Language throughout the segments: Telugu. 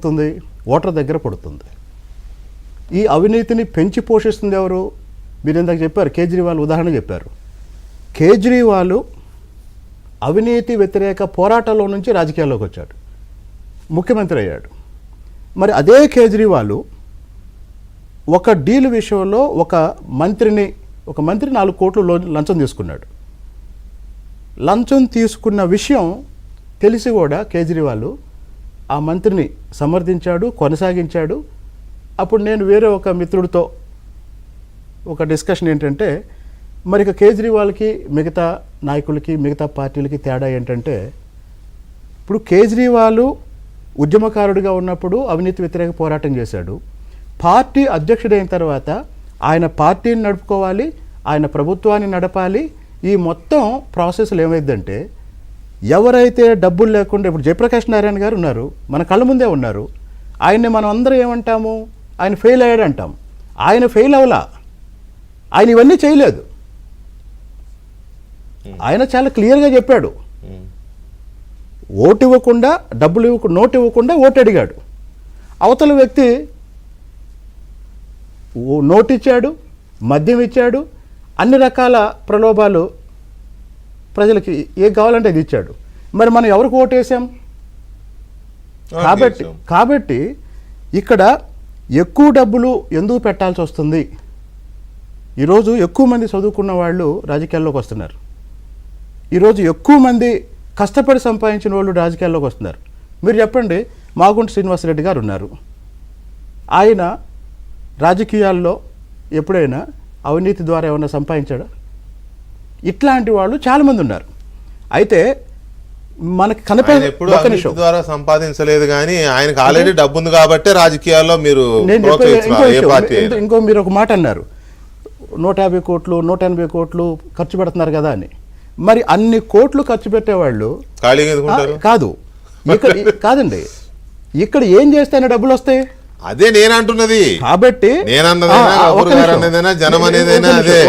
పడుతుంది, ఓటర్ దగ్గర పడుతుంది. ఈ అవినీతిని పెంచి పోషిస్తుంది ఎవరు? మీరు ఇందాక చెప్పారు, కేజ్రీవాల్ ఉదాహరణ చెప్పారు. కేజ్రీవాల్ అవినీతి వ్యతిరేక పోరాటంలో నుంచి రాజకీయాల్లోకి వచ్చాడు, ముఖ్యమంత్రి అయ్యాడు. మరి అదే కేజ్రీవాల్ ఒక డీల్ విషయంలో ఒక మంత్రి 4 కోట్లు లంచం తీసుకున్నాడు. లంచం తీసుకున్న విషయం తెలిసి కూడా కేజ్రీవాల్ ఆ మంత్రిని సమర్థించాడు, కొనసాగించాడు. అప్పుడు నేను వేరే ఒక మిత్రుడితో ఒక డిస్కషన్ ఏంటంటే, మరి ఇక కేజ్రీవాల్కి మిగతా నాయకులకి మిగతా పార్టీలకి తేడా ఏంటంటే, ఇప్పుడు కేజ్రీవాల్ ఉద్యమకారుడిగా ఉన్నప్పుడు అవినీతి వ్యతిరేక పోరాటం చేశాడు. పార్టీ అధ్యక్షుడైన తర్వాత ఆయన పార్టీని నడుపుకోవాలి, ఆయన ప్రభుత్వాన్ని నడపాలి. ఈ మొత్తం ప్రాసెస్లు ఏమైందంటే, ఎవరైతే డబ్బులు లేకుండా, ఇప్పుడు జయప్రకాష్ నారాయణ గారు ఉన్నారు, మన కళ్ళ ముందే ఉన్నారు. ఆయన్ని మనం అందరం ఏమంటాము? ఆయన ఫెయిల్ అయ్యాడు అంటాం. ఆయన ఫెయిల్ అవలా, ఆయన ఇవన్నీ చేయలేదు. ఆయన చాలా క్లియర్గా చెప్పాడు, ఓటు ఇవ్వకుండా, నోటు ఇవ్వకుండా ఓటు అడిగాడు. అవతల వ్యక్తి నోటు ఇచ్చాడు, మద్యం ఇచ్చాడు, అన్ని రకాల ప్రలోభాలు ప్రజలకి ఏం కావాలంటే అది ఇచ్చాడు. మరి మనం ఎవరికి ఓటు వేసాం? కాబట్టి ఇక్కడ ఎక్కువ డబ్బులు ఎందుకు పెట్టాల్సి వస్తుంది? ఈరోజు ఎక్కువ మంది చదువుకున్న వాళ్ళు రాజకీయాల్లోకి వస్తున్నారు. ఈరోజు ఎక్కువ మంది కష్టపడి సంపాదించిన వాళ్ళు రాజకీయాల్లోకి వస్తున్నారు. మీరు చెప్పండి, మాగుంట శ్రీనివాసరెడ్డి గారు ఉన్నారు. ఆయన రాజకీయాల్లో ఎప్పుడైనా అవినీతి ద్వారా ఏమైనా సంపాదించాడా? ఇట్లాంటి వాళ్ళు చాలామంది ఉన్నారు. అయితే మనకి అవినీతి ద్వారా సంపాదించలేదు, కానీ ఆయనకు ఆల్రెడీ డబ్బు ఉంది కాబట్టి రాజకీయాల్లో మీరు ఇంకో మీరు ఒక మాట అన్నారు, 150 కోట్లు 180 కోట్లు ఖర్చు పెడుతున్నారు కదా అని. మరి అన్ని కోట్లు ఖర్చు పెట్టేవాళ్ళు కాదు, కాదండి, ఇక్కడ ఏం చేస్తేనే డబ్బులు వస్తాయి? అదే నేను అంటున్నది. కాబట్టి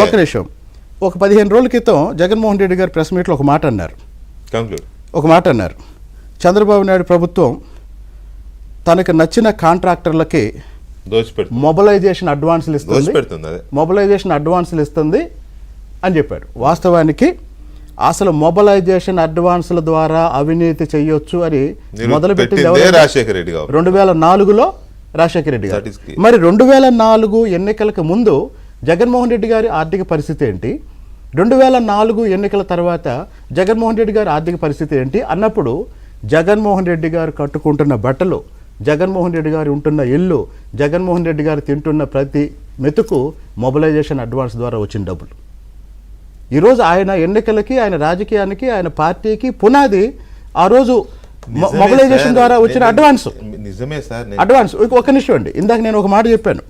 ఒక నిమిషం, ఒక 15 రోజుల క్రితం జగన్మోహన్ రెడ్డి గారు ప్రెస్ మీట్లో ఒక మాట అన్నారు. చంద్రబాబు నాయుడు ప్రభుత్వం తనకు నచ్చిన కాంట్రాక్టర్లకి మొబిలైజేషన్ అడ్వాన్సులు ఇస్తుంది అని చెప్పాడు. వాస్తవానికి అసలు మొబిలైజేషన్ అడ్వాన్సుల ద్వారా అవినీతి చేయొచ్చు అని మొదలుపెట్టింది 2004లో రాజశేఖర రెడ్డి గారు. మరి 2004 ఎన్నికలకు ముందు జగన్మోహన్ రెడ్డి గారి ఆర్థిక పరిస్థితి ఏంటి, 2004 ఎన్నికల తర్వాత జగన్మోహన్ రెడ్డి గారి ఆర్థిక పరిస్థితి ఏంటి అన్నప్పుడు, జగన్మోహన్ రెడ్డి గారు కట్టుకుంటున్న బట్టలు, జగన్మోహన్ రెడ్డి గారు ఉంటున్న ఇల్లు, జగన్మోహన్ రెడ్డి గారు తింటున్న ప్రతి మెతుకు మొబిలైజేషన్ అడ్వాన్స్ ద్వారా వచ్చిన డబ్బులు. ఈరోజు ఆయన ఎన్నికలకి, ఆయన రాజకీయానికి, ఆయన పార్టీకి పునాది ఆ రోజు మొబిలైజేషన్ ద్వారా వచ్చిన అడ్వాన్స్. నిజమే సార్. అడ్వాన్స్ ఒక నిమిషం అండి, ఇందాక నేను ఒక మాట చెప్పాను.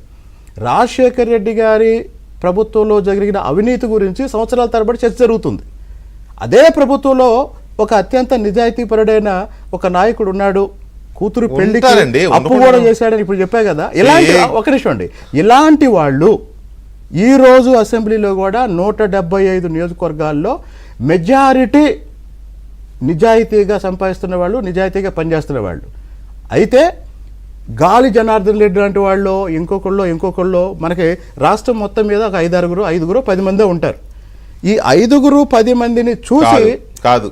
రాజశేఖర్ రెడ్డి గారి ప్రభుత్వంలో జరిగిన అవినీతి గురించి సంవత్సరాల తరబడి చర్చ జరుగుతుంది. అదే ప్రభుత్వంలో ఒక అత్యంత నిజాయితీపరుడైన ఒక నాయకుడు ఉన్నాడు, కూతురు పెళ్లికి అప్పు కూడా చేశాడని ఇప్పుడు చెప్పా కదా. ఇలాంటి ఒక నిమిషం అండి, ఇలాంటి వాళ్ళు ఈరోజు అసెంబ్లీలో కూడా 175 నియోజకవర్గాల్లో మెజారిటీ నిజాయితీగా సంపాదిస్తున్న వాళ్ళు, నిజాయితీగా పనిచేస్తున్న వాళ్ళు. అయితే గాలి జనార్దన్ రెడ్డి లాంటి వాళ్ళు ఇంకొకళ్ళు మనకి రాష్ట్రం మొత్తం మీద ఒక 5, 10 మందే ఉంటారు. ఈ 5-10 మందిని చూసి కాదు,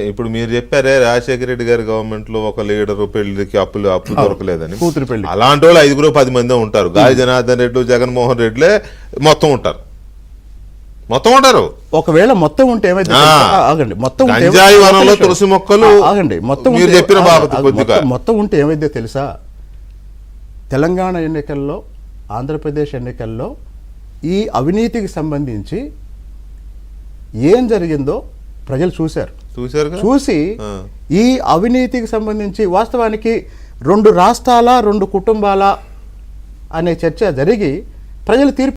ఇప్పుడు మీరు చెప్పారే రాజశేఖర రెడ్డి గారి గవర్నమెంట్ లో ఒక లీడరు పెళ్లికి అప్పులు దొరకలేదని, కూతురు పెళ్లి, అలాంటి వాళ్ళు 5-10 మందే ఉంటారు. గాలి జనార్దన్ రెడ్డి, జగన్మోహన్ రెడ్డిలే మొత్తం ఉంటారు. ఒకవేళ మొత్తం ఉంటే ఏమైతే తులసి మొక్కలు మొత్తం ఉంటే ఏమైందో తెలుసా? తెలంగాణ ఎన్నికల్లో, ఆంధ్రప్రదేశ్ ఎన్నికల్లో ఈ అవినీతికి సంబంధించి ఏం జరిగిందో ప్రజలు చూసి ఈ అవినీతికి సంబంధించి వాస్తవానికి 2 రాష్ట్రాల 2 కుటుంబాల అనే చర్చ జరిగి ప్రజలు తీర్పు